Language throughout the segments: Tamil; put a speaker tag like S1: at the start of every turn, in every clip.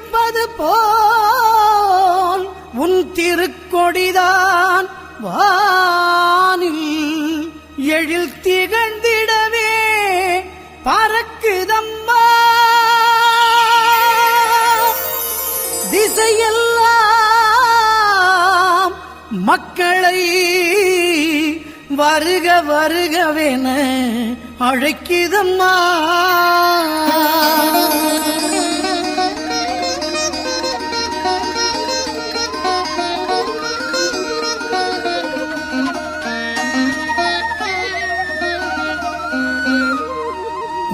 S1: இருப்பது போல் உன் திருக்கொடிதான் வானில் எழில் திகழ்ந்திடவே பறக்குதம்மா. திசையெல்லாம் மக்களை வருக வருகவென அழைக்குதம்மா.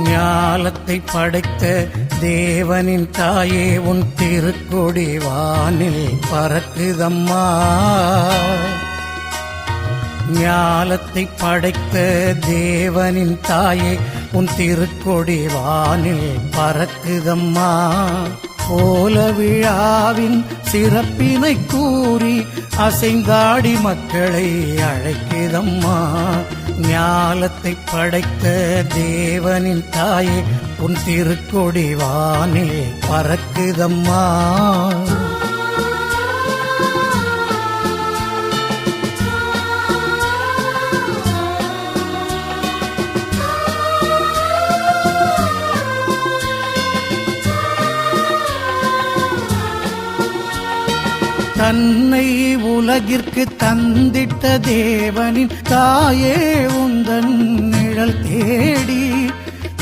S1: ஞாலத்தை படைத்த தேவனின் தாயே உன் திருக்கொடி வானில் பறக்குதம்மா. ஞாலத்தை படைத்த தேவனின் தாயே உன் திருக்கொடி வானில் பறக்குதம்மா. கோல விழாவின் சிறப்பினை கூறி அசைந்தாடி மக்களை அழைக்குதம்மா. ஞாலத்தை படைத்த தேவனின் தாயே உன் திருக்கொடி வானில் பறக்குதம்மா. தன்னை உலகிற்கு தந்திட்ட தேவனின் தாயே உந்தன் நிழல் தேடி.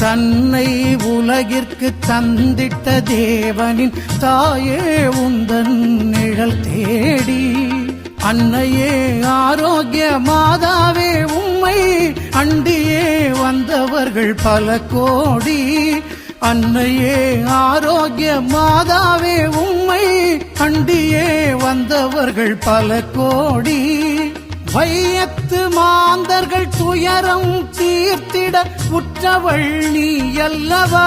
S1: தன்னை உலகிற்கு தந்திட்ட தேவனின் தாயே உந்தன் நிழல் தேடி. அன்னையே ஆரோக்கிய மாதாவே உம்மை அண்டியே வந்தவர்கள் பல கோடி. அன்னையே ஆரோக்கிய மாதாவே உம்மை அண்டியே வந்தவர்கள் பல கோடி. வையத்து மாந்தர்கள் துயரம் தீர்த்திட உற்றவள் நீ அல்லவா.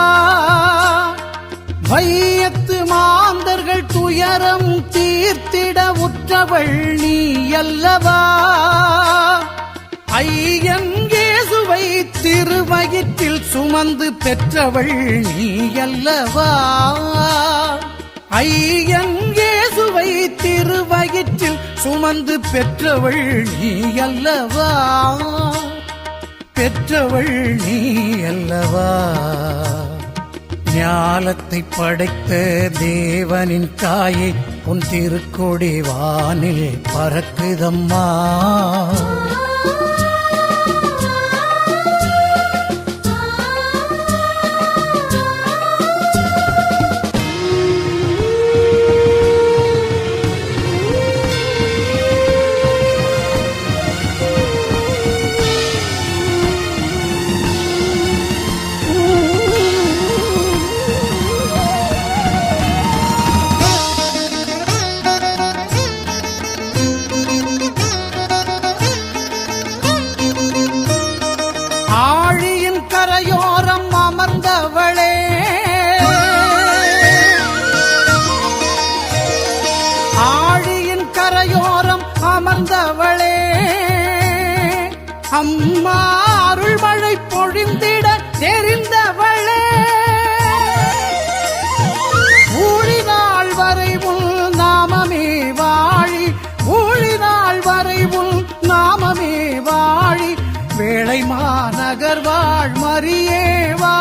S1: வையத்து மாந்தர்கள் துயரம் தீர்த்திட உற்றவள் நீ அல்லவா. ஐயன் இயேசுவை திருவயிற்றில் சுமந்து பெற்றவள் நீ அல்லவா. ஐயன் இயேசுவை திருவயிற்றில் சுமந்து பெற்றவள் நீ அல்லவா. பெற்றவள் நீ அல்லவா. ஞாலத்தை படைத்த தேவனின் தாயே உன் திருக்கொடி வானில் பறக்குதம்மா. ஆழியின் கரையோரம் அமர்ந்தவளே, ஆழியின் கரையோரம் அமர்ந்தவளே, அம்மா அருள்மழை பொழிந்திட தெரிந்தவளே. ஊழினாள் வரை உள் நாமமே வாழி, ஊழினாள் வரை உள் நாமமே வாழி. வேளை மாநகர் வாழ் மரியே வா.